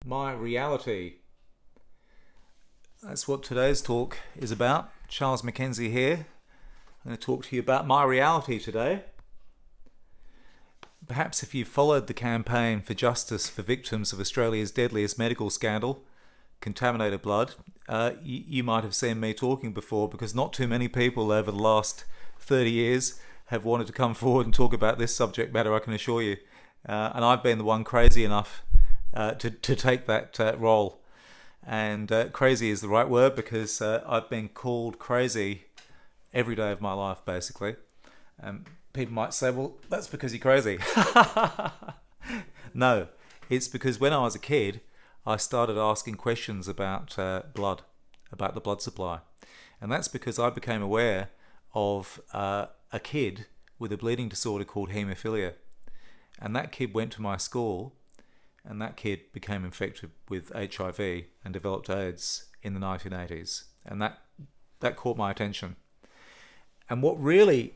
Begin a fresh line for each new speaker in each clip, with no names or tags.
My reality. That's what today's talk is about. Charles Mackenzie here. I'm going to talk to you about my reality today. Perhaps if you followed the campaign for justice for victims of Australia's deadliest medical scandal, contaminated blood, you might have seen me talking before, because not too many people over the last 30 years have wanted to come forward and talk about this subject matter, I can assure you. And I've been the one crazy enough to take that role. And crazy is the right word, because I've been called crazy every day of my life, basically. People might say, well, that's because you're crazy. No, it's because when I was a kid, I started asking questions about blood, about the blood supply. And that's because I became aware of a kid with a bleeding disorder called haemophilia. And that kid went to my school, and that kid became infected with HIV and developed AIDS in the 1980s. And that caught my attention. And what really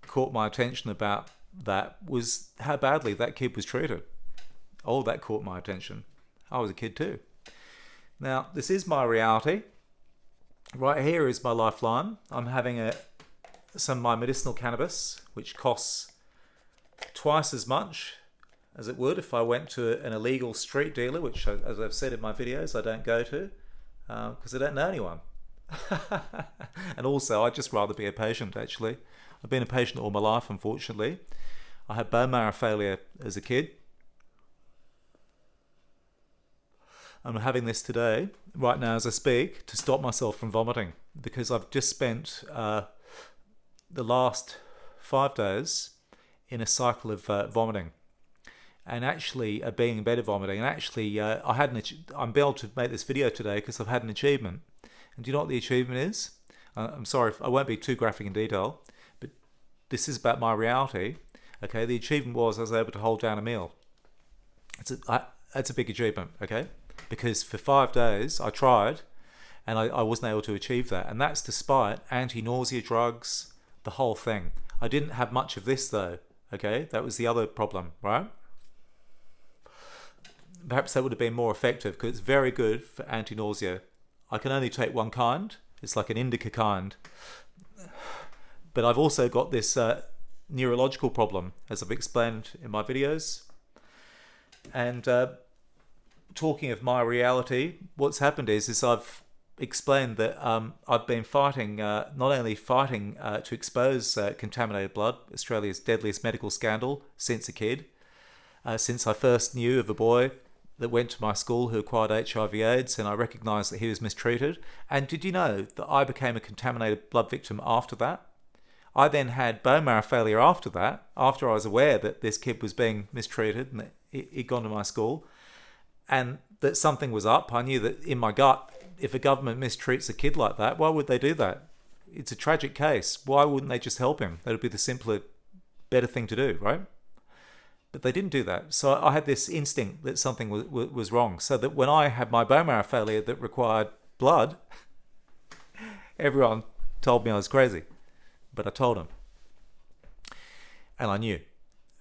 caught my attention about that was how badly that kid was treated. Oh, that caught my attention. I was a kid too. Now, this is my reality. Right here is my lifeline. I'm having some of my medicinal cannabis, which costs twice as much as it would if I went to an illegal street dealer, which, as I've said in my videos, I don't go to because I don't know anyone. And also, I'd just rather be a patient, actually. I've been a patient all my life, unfortunately. I had bone marrow failure as a kid. I'm having this today, right now as I speak, to stop myself from vomiting, because I've just spent the last 5 days in a cycle of vomiting, and actually being in bed of vomiting. And actually, I'm able to make this video today because I've had an achievement. And do you know what the achievement is? I'm sorry, I won't be too graphic in detail, but this is about my reality. Okay, the achievement was I was able to hold down a meal. It's a big achievement, okay? Because for 5 days I tried, and I wasn't able to achieve that. And that's despite anti-nausea drugs, the whole thing. I didn't have much of this though, okay? That was the other problem, right? Perhaps that would have been more effective, because it's very good for anti-nausea. I can only take one kind. It's like an indica kind. But I've also got this neurological problem, as I've explained in my videos. And talking of my reality, what's happened is I've explained that I've been fighting, not only fighting to expose contaminated blood, Australia's deadliest medical scandal, since a kid, since I first knew of a boy that went to my school who acquired HIV/AIDS, and I recognised that he was mistreated. And did you know that I became a contaminated blood victim after that? I then had bone marrow failure after that, after I was aware that this kid was being mistreated and that he'd gone to my school, and that something was up. I knew that in my gut, if a government mistreats a kid like that, why would they do that? It's a tragic case. Why wouldn't they just help him? That would be the simpler, better thing to do, right? But they didn't do that. So I had this instinct that something was wrong. So that when I had my bone marrow failure that required blood, everyone told me I was crazy. But I told them. And I knew.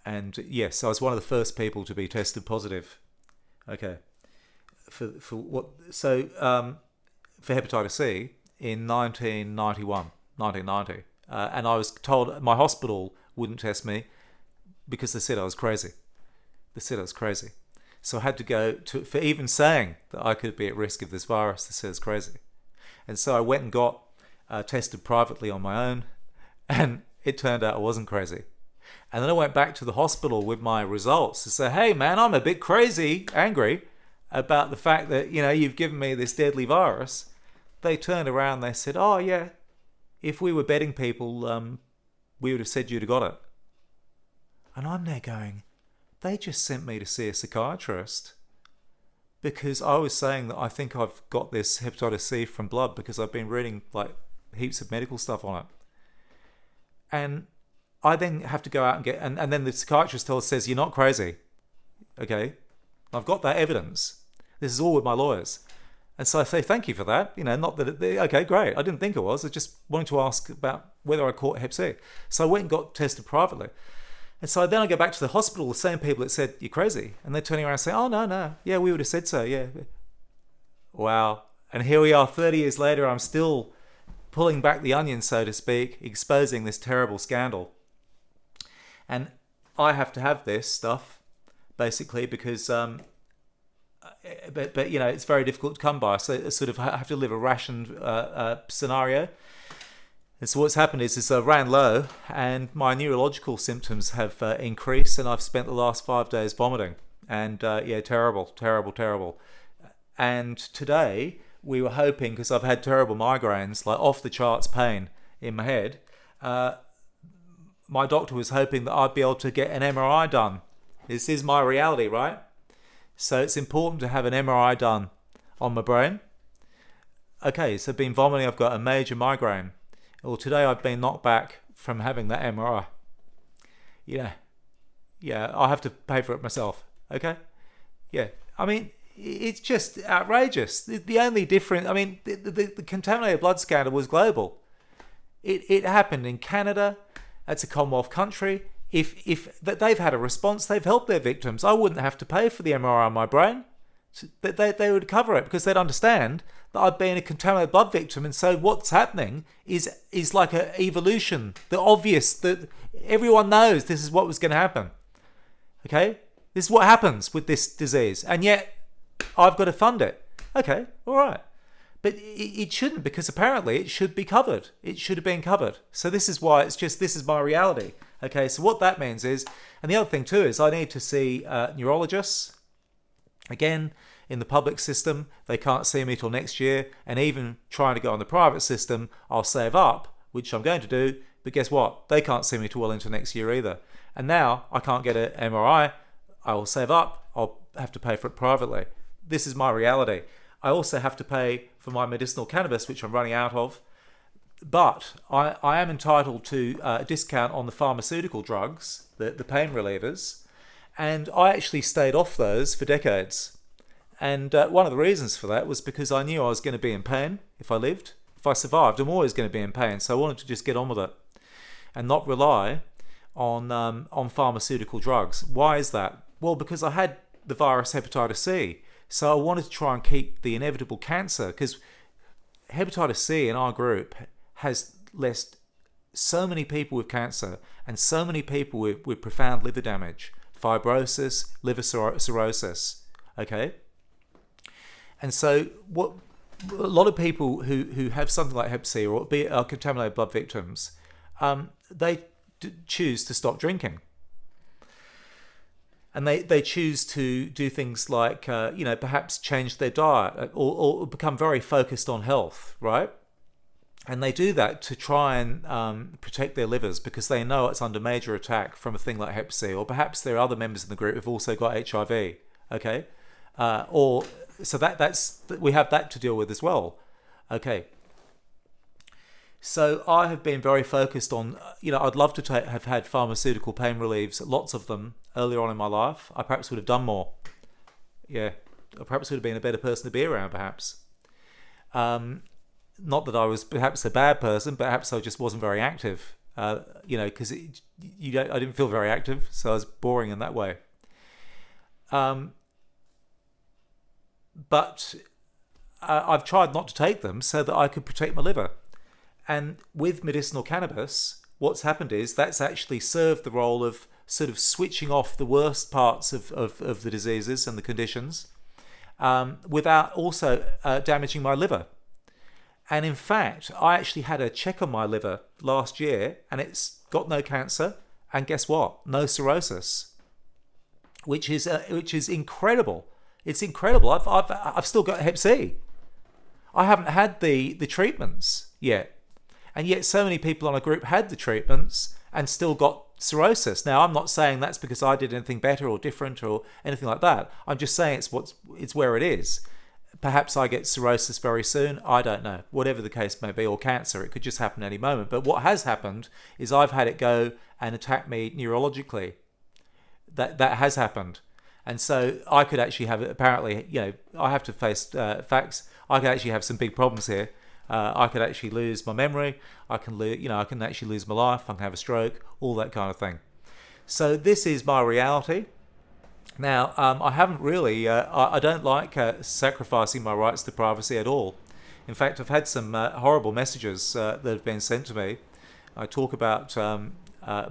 And yes, I was one of the first people to be tested positive. Okay. For what? So for hepatitis C in 1990. And I was told my hospital wouldn't test me because they said I was crazy. So I had to go for even saying that I could be at risk of this virus, they said it's crazy. And so I went and got tested privately on my own, and it turned out I wasn't crazy. And then I went back to the hospital with my results to say, hey man, I'm a bit crazy, angry about the fact that, you've given me this deadly virus. They turned around, they said, oh yeah, if we were betting people, we would have said you'd have got it. And I'm there going, they just sent me to see a psychiatrist because I was saying that I think I've got this hepatitis C from blood because I've been reading like heaps of medical stuff on it. And I then have to go out and and then the psychiatrist says, you're not crazy. Okay? I've got that evidence. This is all with my lawyers. And so I say, thank you for that. Not that, okay, great. I didn't think I was. I just wanted to ask about whether I caught hep C. So I went and got tested privately. And so then I go back to the hospital, the same people that said, you're crazy. And they're turning around and saying, oh, no, no. Yeah, we would have said so. Yeah. Wow. And here we are 30 years later. I'm still pulling back the onion, so to speak, exposing this terrible scandal. And I have to have this stuff, basically, because, but you know, it's very difficult to come by. So I sort of have to live a rationed scenario. And so what's happened is I ran low and my neurological symptoms have increased, and I've spent the last 5 days vomiting. And yeah, terrible. And today we were hoping, because I've had terrible migraines, like off the charts pain in my head, my doctor was hoping that I'd be able to get an MRI done. This is my reality, right? So it's important to have an MRI done on my brain. Okay, so I've been vomiting, I've got a major migraine. Well, today I've been knocked back from having that MRI. Yeah, I'll have to pay for it myself, okay? Yeah, I mean, it's just outrageous. The only difference, I mean, the contaminated blood scandal was global. It happened in Canada. That's a Commonwealth country. If they've had a response, they've helped their victims. I wouldn't have to pay for the MRI on my brain. They would cover it because they'd understand that I've been a contaminated blood victim, and so what's happening is like an evolution. The obvious, that everyone knows this is what was going to happen. Okay, this is what happens with this disease, and yet I've got to fund it. Okay, all right, but it shouldn't, because apparently it should be covered. It should have been covered. So this is why this is my reality. Okay, so what that means is, and the other thing too is, I need to see neurologists. Again, in the public system, they can't see me till next year, and even trying to go on the private system, I'll save up, which I'm going to do, but guess what? They can't see me till well into next year either. And now I can't get an MRI, I will save up, I'll have to pay for it privately. This is my reality. I also have to pay for my medicinal cannabis, which I'm running out of, but I am entitled to a discount on the pharmaceutical drugs, the pain relievers, and I actually stayed off those for decades. And one of the reasons for that was because I knew I was going to be in pain if I lived. If I survived, I'm always going to be in pain. So I wanted to just get on with it and not rely on pharmaceutical drugs. Why is that? Well, because I had the virus hepatitis C. So I wanted to try and keep the inevitable cancer, because hepatitis C in our group has left so many people with cancer and so many people with profound liver damage, fibrosis, liver cirrhosis. Okay? And so what a lot of people who have something like hep C or are contaminated blood victims, they choose to stop drinking. And they choose to do things like, perhaps change their diet or become very focused on health, right? And they do that to try and protect their livers, because they know it's under major attack from a thing like hep C, or perhaps there are other members in the group who've also got HIV, okay? So that's we have that to deal with as well, okay? So I have been very focused on, I'd love to have had pharmaceutical pain relieves, lots of them, earlier on in my life. I perhaps would have done more. Yeah, I perhaps would have been a better person to be around, perhaps. Not that I was perhaps a bad person, but perhaps I just wasn't very active, because I didn't feel very active, so I was boring in that way. But I've tried not to take them so that I could protect my liver. And with medicinal cannabis, what's happened is that's actually served the role of sort of switching off the worst parts of the diseases and the conditions, without also damaging my liver. And in fact, I actually had a check on my liver last year, and it's got no cancer, and guess what? No cirrhosis, which is incredible. It's incredible. I've still got hep C. I haven't had the treatments yet. And yet so many people on a group had the treatments and still got cirrhosis. Now, I'm not saying that's because I did anything better or different or anything like that. I'm just saying it's where it is. Perhaps I get cirrhosis very soon. I don't know. Whatever the case may be, or cancer, it could just happen any moment. But what has happened is I've had it go and attack me neurologically. That has happened. And so I could actually have, apparently, I have to face facts. I could actually have some big problems here. I could actually lose my memory. I can actually lose my life. I can have a stroke, all that kind of thing. So this is my reality. Now, I haven't really, I don't like sacrificing my rights to privacy at all. In fact, I've had some horrible messages that have been sent to me. I talk about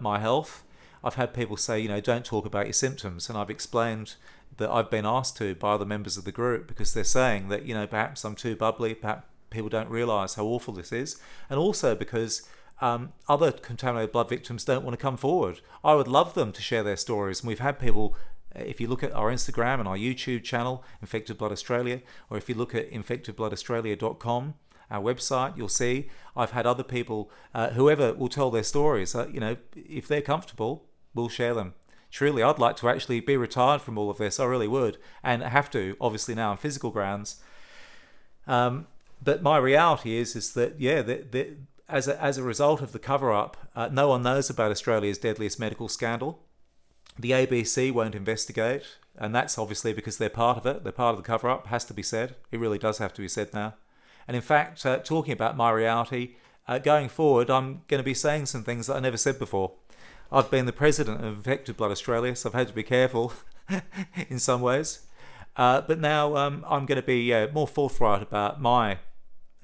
my health. I've had people say, don't talk about your symptoms. And I've explained that I've been asked to by other members of the group because they're saying that, perhaps I'm too bubbly, perhaps people don't realise how awful this is. And also because other contaminated blood victims don't want to come forward. I would love them to share their stories. And we've had people, if you look at our Instagram and our YouTube channel, Infected Blood Australia, or if you look at infectedbloodaustralia.com, our website, you'll see I've had other people, whoever will tell their stories. If they're comfortable, we'll share them. Truly, I'd like to actually be retired from all of this. I really would, and I have to, obviously now on physical grounds. But my reality is that as a result of the cover-up, no one knows about Australia's deadliest medical scandal. The ABC won't investigate, and that's obviously because they're part of it. They're part of the cover-up, has to be said. It really does have to be said now. And in fact, talking about my reality, going forward, I'm going to be saying some things that I never said before. I've been the president of Infected Blood Australia, so I've had to be careful in some ways. But now I'm going to be more forthright about my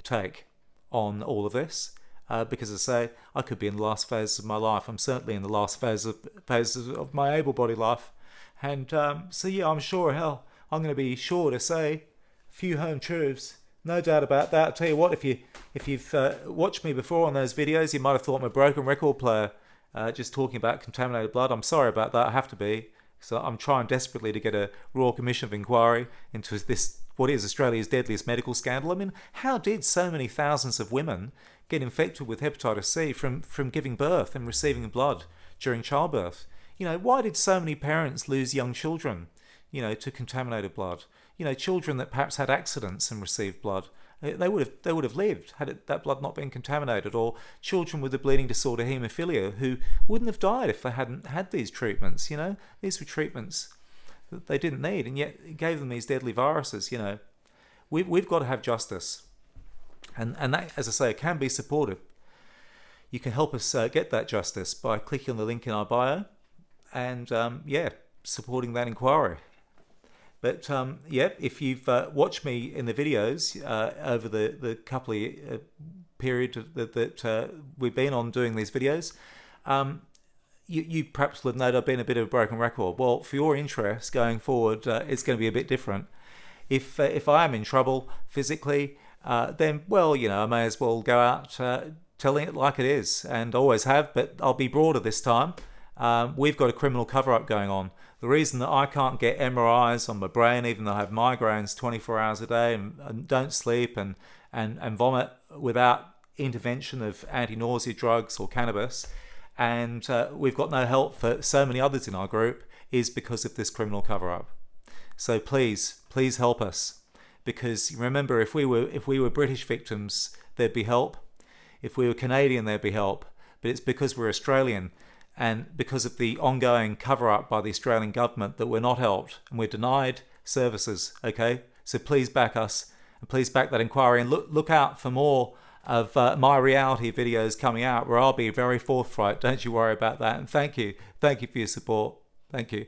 take on all of this. Because as I say, I could be in the last phase of my life. I'm certainly in the last phase of my able-bodied life. And I'm sure, I'm going to be sure to say a few home truths. No doubt about that. I'll tell you what, if you've watched me before on those videos, you might have thought I'm a broken record player just talking about contaminated blood. I'm sorry about that. I have to be. So I'm trying desperately to get a Royal Commission of Inquiry into this, what is Australia's deadliest medical scandal. I mean, how did so many thousands of women get infected with hepatitis C from giving birth and receiving blood during childbirth? Why did so many parents lose young children, to contaminated blood? Children that perhaps had accidents and received blood, they would have lived had that blood not been contaminated. Or children with the bleeding disorder haemophilia who wouldn't have died if they hadn't had these treatments. These were treatments that they didn't need, and yet it gave them these deadly viruses. We've got to have justice. And that, as I say, can be supported. You can help us get that justice by clicking on the link in our bio and, supporting that inquiry. But, if you've watched me in the videos over the couple of period that we've been on doing these videos, you perhaps would note I've been a bit of a broken record. Well, for your interest going forward, it's going to be a bit different. If I am in trouble physically, then, I may as well go out telling it like it is, and always have, but I'll be broader this time. We've got a criminal cover-up going on. The reason that I can't get MRIs on my brain, even though I have migraines 24 hours a day and don't sleep and vomit without intervention of anti-nausea drugs or cannabis, and we've got no help for so many others in our group, is because of this criminal cover-up. So please help us. Because remember, if we were British victims, there'd be help. If we were Canadian, there'd be help. But it's because we're Australian and because of the ongoing cover-up by the Australian government that we're not helped and we're denied services, okay? So please back us and please back that inquiry, and look out for more of my reality videos coming out where I'll be very forthright. Don't you worry about that. And thank you for your support. Thank you.